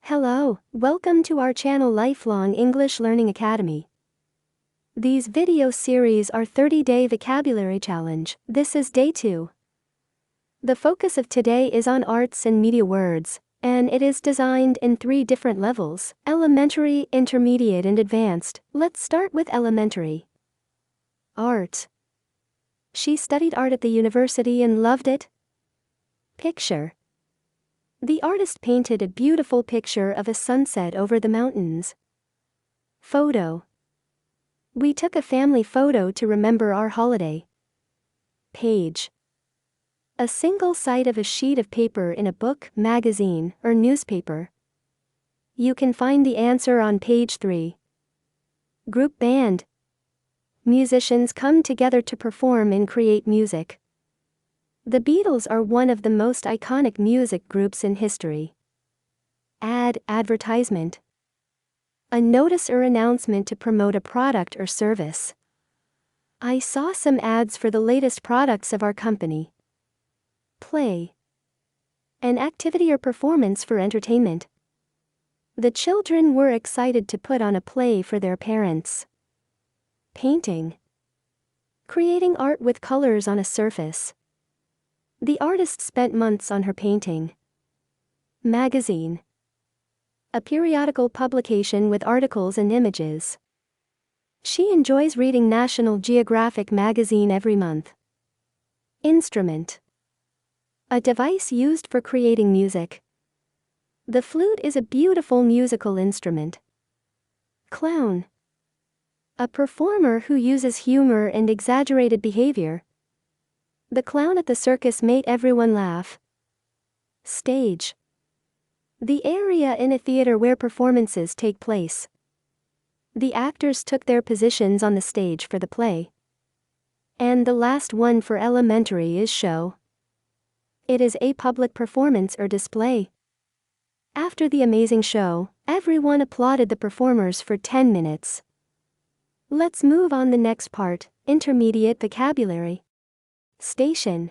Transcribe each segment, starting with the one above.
Hello, welcome to our channel Lifelong English Learning Academy. These video series are 30-day vocabulary challenge. This is day 2. The focus of today is on arts and media words, and it is designed in 3 different levels: elementary, intermediate and advanced. Let's start with elementary. Art. She studied art at the university and loved it. Picture. The artist painted a beautiful picture of a sunset over the mountains. Photo. We took a family photo to remember our holiday. Page. A single side of a sheet of paper in a book, magazine, or newspaper. You can find the answer on page 3. Group band. Musicians come together to perform and create music. The Beatles are one of the most iconic music groups in history. Advertisement. A notice or announcement to promote a product or service. I saw some ads for the latest products of our company. Play. An activity or performance for entertainment. The children were excited to put on a play for their parents. Painting. Creating art with colors on a surface. The artist spent months on her painting. Magazine. A periodical publication with articles and images. She enjoys reading National Geographic magazine every month. Instrument. A device used for creating music. The flute is a beautiful musical instrument. Clown. A performer who uses humor and exaggerated behavior. The clown at the circus made everyone laugh. Stage. The area in a theater where performances take place. The actors took their positions on the stage for the play. And the last one for elementary is show. It is a public performance or display. After the amazing show, everyone applauded the performers for 10 minutes. Let's move on the next part, intermediate vocabulary. Station.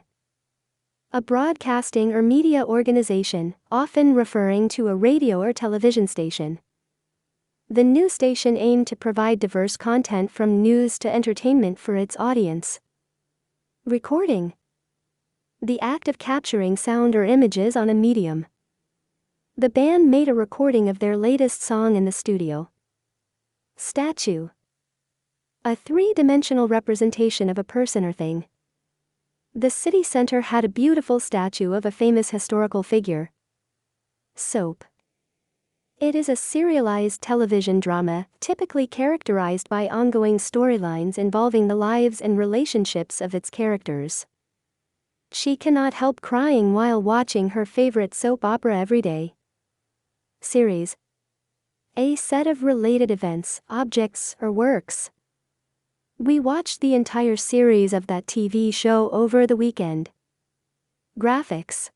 A broadcasting or media organization, often referring to a radio or television station. The news station aimed to provide diverse content from news to entertainment for its audience. Recording. The act of capturing sound or images on a medium. The band made a recording of their latest song in the studio. Statue. A 3-dimensional representation of a person or thing. The city center had a beautiful statue of a famous historical figure. Soap. It is a serialized television drama, typically characterized by ongoing storylines involving the lives and relationships of its characters. She cannot help crying while watching her favorite soap opera every day. Series. A set of related events, objects, or works. We watched the entire series of that TV show over the weekend. Graphics.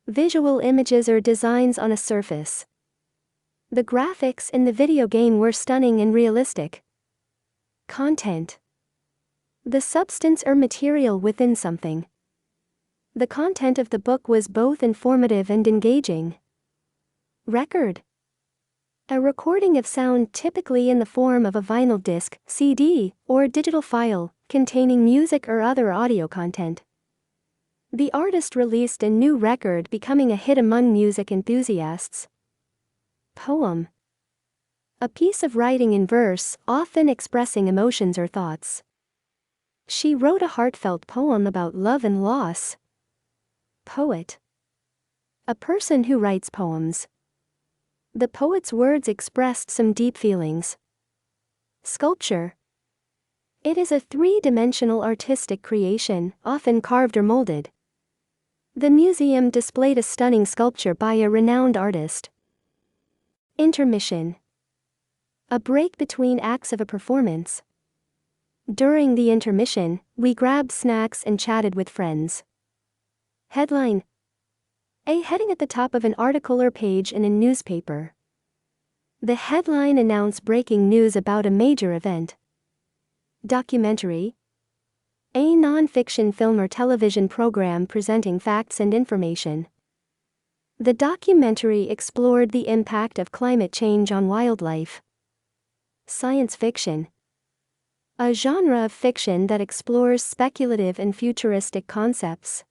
Visual images or designs on a surface. The graphics in the video game were stunning and realistic. Content. The substance or material within something. The content of the book was both informative and engaging. Record. A recording of sound typically in the form of a vinyl disc, CD, or digital file, containing music or other audio content. The artist released a new record, becoming a hit among music enthusiasts. Poem. A piece of writing in verse, often expressing emotions or thoughts. She wrote a heartfelt poem about love and loss. Poet. A person who writes poems. The poet's words expressed some deep feelings. Sculpture. It is a 3-dimensional artistic creation, often carved or molded. The museum displayed a stunning sculpture by a renowned artist. Intermission. A break between acts of a performance. During the intermission, we grabbed snacks and chatted with friends. Headline. A heading at the top of an article or page in a newspaper. The headline announced breaking news about a major event. Documentary. A non-fiction film or television program presenting facts and information. The documentary explored the impact of climate change on wildlife. Science fiction. A genre of fiction that explores speculative and futuristic concepts.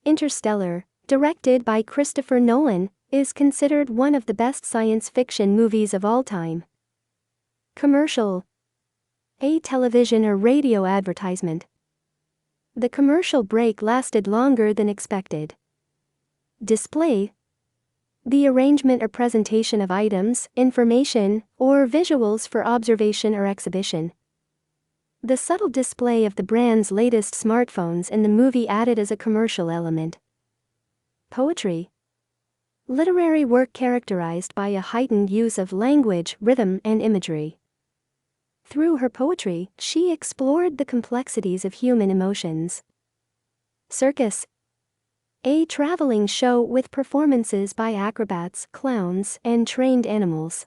Interstellar, directed by Christopher Nolan, is considered one of the best science fiction movies of all time. Commercial. A television or radio advertisement. The commercial break lasted longer than expected. Display. The arrangement or presentation of items, information, or visuals for observation or exhibition. The subtle display of the brand's latest smartphones in the movie added as a commercial element. Poetry. Literary work characterized by a heightened use of language, rhythm, and imagery. Through her poetry, she explored the complexities of human emotions. Circus. A traveling show with performances by acrobats, clowns, and trained animals.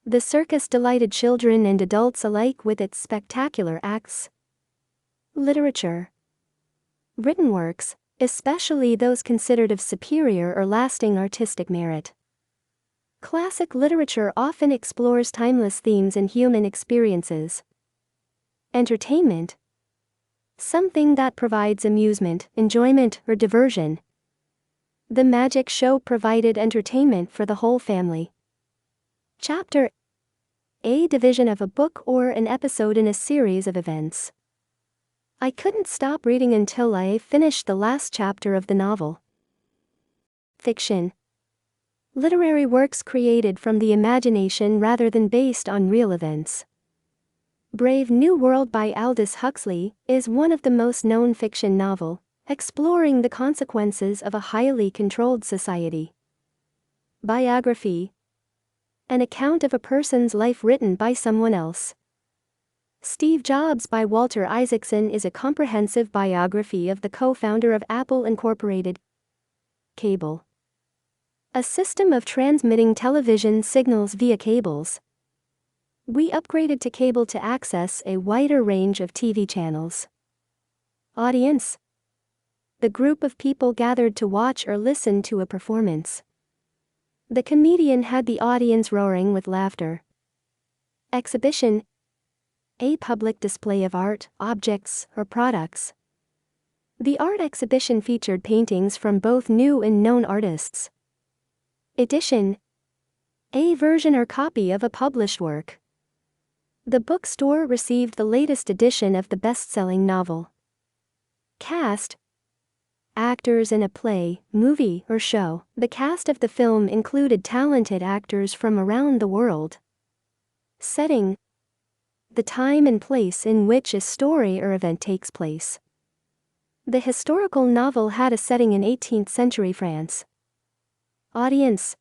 The circus delighted children and adults alike with its spectacular acts. Literature. Written works, especially those considered of superior or lasting artistic merit. Classic literature often explores timeless themes and human experiences. Entertainment. Something that provides amusement, enjoyment, or diversion. The magic show provided entertainment for the whole family. Chapter. A division of a book or an episode in a series of events. I couldn't stop reading until I finished the last chapter of the novel. Fiction. Literary works created from the imagination rather than based on real events. Brave New World by Aldous Huxley is one of the most known fiction novels, exploring the consequences of a highly controlled society. Biography. An account of a person's life written by someone else. Steve Jobs by Walter Isaacson is a comprehensive biography of the co-founder of Apple Incorporated. Cable. A system of transmitting television signals via cables. We upgraded to cable to access a wider range of TV channels. Audience. The group of people gathered to watch or listen to a performance. The comedian had the audience roaring with laughter. Exhibition. A public display of art, objects, or products. The art exhibition featured paintings from both new and known artists. Edition. A version or copy of a published work. The bookstore received the latest edition of the best-selling novel. Cast. Actors in a play, movie, or show. The cast of the film included talented actors from around the world. Setting. The time and place in which a story or event takes place. The historical novel had a setting in 18th century France. Audience.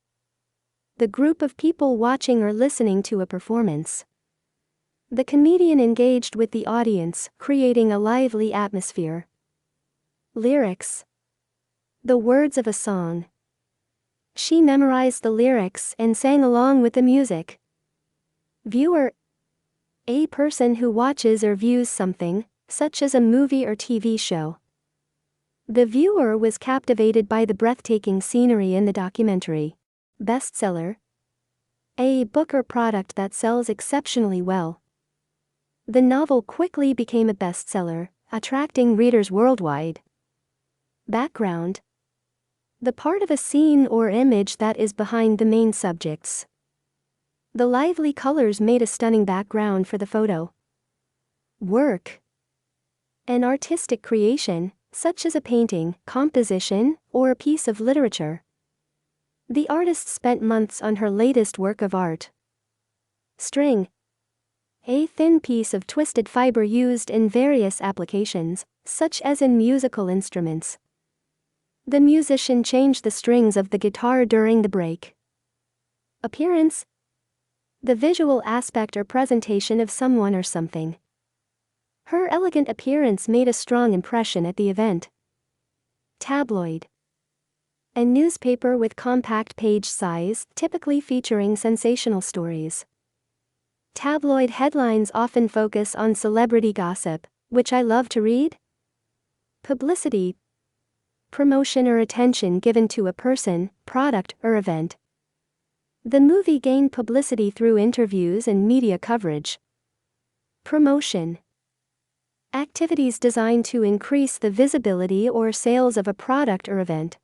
The group of people watching or listening to a performance. The comedian engaged with the audience, creating a lively atmosphere. Lyrics. The words of a song. She memorized the lyrics and sang along with the music. Viewer. A person who watches or views something, such as a movie or TV show. The viewer was captivated by the breathtaking scenery in the documentary. Bestseller. A book or product that sells exceptionally well. The novel quickly became a bestseller, attracting readers worldwide. Background. The part of a scene or image that is behind the main subjects. The lively colors made a stunning background for the photo. Work. An artistic creation, such as a painting, composition, or a piece of literature. The artist spent months on her latest work of art. String. A thin piece of twisted fiber used in various applications, such as in musical instruments. The musician changed the strings of the guitar during the break. Appearance. The visual aspect or presentation of someone or something. Her elegant appearance made a strong impression at the event. Tabloid. A newspaper with compact page size, typically featuring sensational stories. Tabloid headlines often focus on celebrity gossip, which I love to read. Publicity. promotion or attention given to a person, product, or event. The movie gained publicity through interviews and media coverage. Promotion. Activities designed to increase the visibility or sales of a product or event.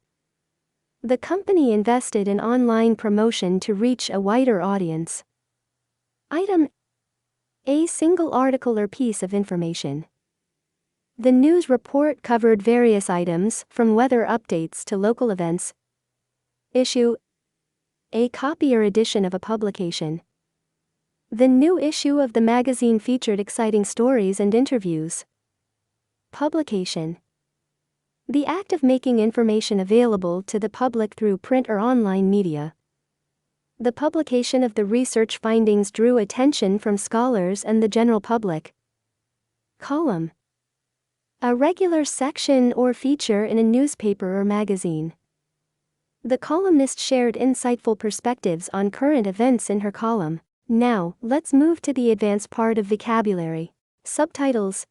The company invested in online promotion to reach a wider audience. Item: a single article or piece of information. The news report covered various items, from weather updates to local events. Issue: a copy or edition of a publication. The new issue of the magazine featured exciting stories and interviews. Publication. The act of making information available to the public through print or online media. The publication of the research findings drew attention from scholars and the general public. Column. A regular section or feature in a newspaper or magazine. The columnist shared insightful perspectives on current events in her column. Now, let's move to the advanced part of vocabulary. Subtitles.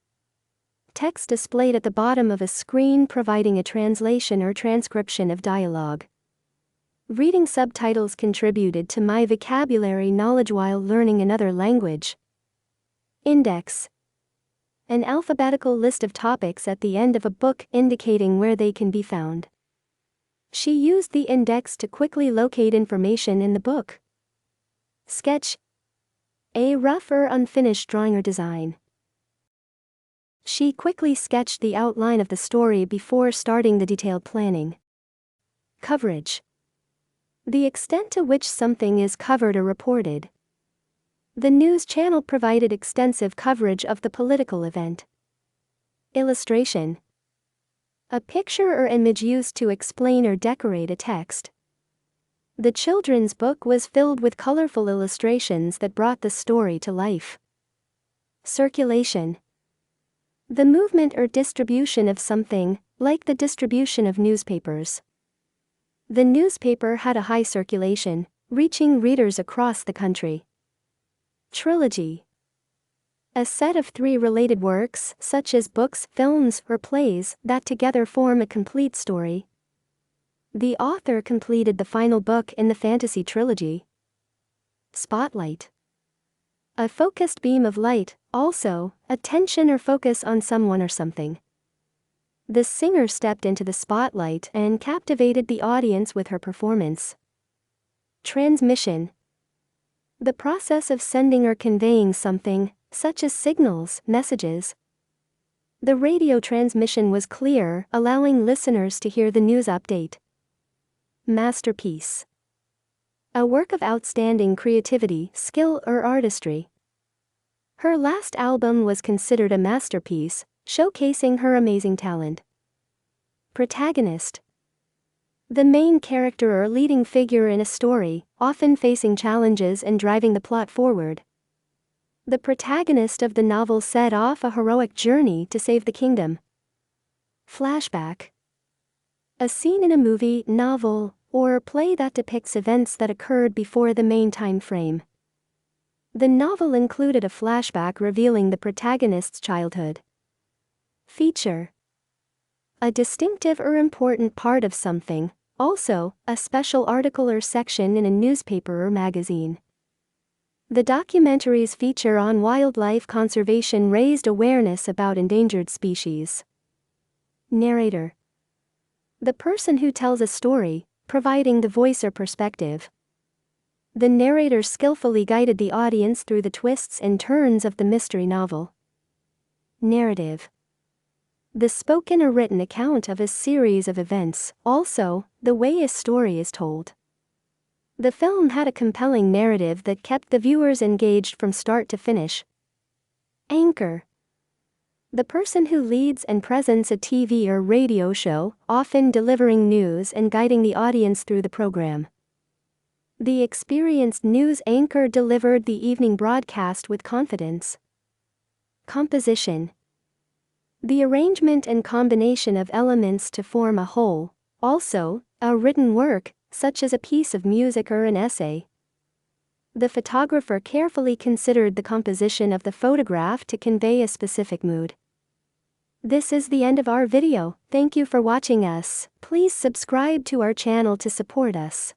Text displayed at the bottom of a screen providing a translation or transcription of dialogue. Reading subtitles contributed to my vocabulary knowledge while learning another language. Index. An alphabetical list of topics at the end of a book indicating where they can be found. She used the index to quickly locate information in the book. Sketch. A rough or unfinished drawing or design. She quickly sketched the outline of the story before starting the detailed planning. Coverage. The extent to which something is covered or reported. The news channel provided extensive coverage of the political event. Illustration. A picture or image used to explain or decorate a text. The children's book was filled with colorful illustrations that brought the story to life. Circulation. The movement or distribution of something, like the distribution of newspapers. The newspaper had a high circulation, reaching readers across the country. Trilogy. A set of 3 related works, such as books, films, or plays, that together form a complete story. The author completed the final book in the fantasy trilogy. Spotlight. A focused beam of light, also, attention or focus on someone or something. The singer stepped into the spotlight and captivated the audience with her performance. Transmission. The process of sending or conveying something, such as signals, messages. The radio transmission was clear, allowing listeners to hear the news update. Masterpiece. A work of outstanding creativity, skill, or artistry. Her last album was considered a masterpiece, showcasing her amazing talent. Protagonist. The main character or leading figure in a story, often facing challenges and driving the plot forward. The protagonist of the novel set off a heroic journey to save the kingdom. Flashback. A scene in a movie, novel, or play that depicts events that occurred before the main time frame. The novel included a flashback revealing the protagonist's childhood. Feature. A distinctive or important part of something, also, a special article or section in a newspaper or magazine. The documentary's feature on wildlife conservation raised awareness about endangered species. Narrator. The person who tells a story, providing the voice or perspective. The narrator skillfully guided the audience through the twists and turns of the mystery novel. Narrative. The spoken or written account of a series of events, also, the way a story is told. The film had a compelling narrative that kept the viewers engaged from start to finish. Anchor. The person who leads and presents a TV or radio show, often delivering news and guiding the audience through the program. The experienced news anchor delivered the evening broadcast with confidence. Composition. The arrangement and combination of elements to form a whole, also, a written work, such as a piece of music or an essay. The photographer carefully considered the composition of the photograph to convey a specific mood. This is the end of our video. Thank you for watching us. Please subscribe to our channel to support us.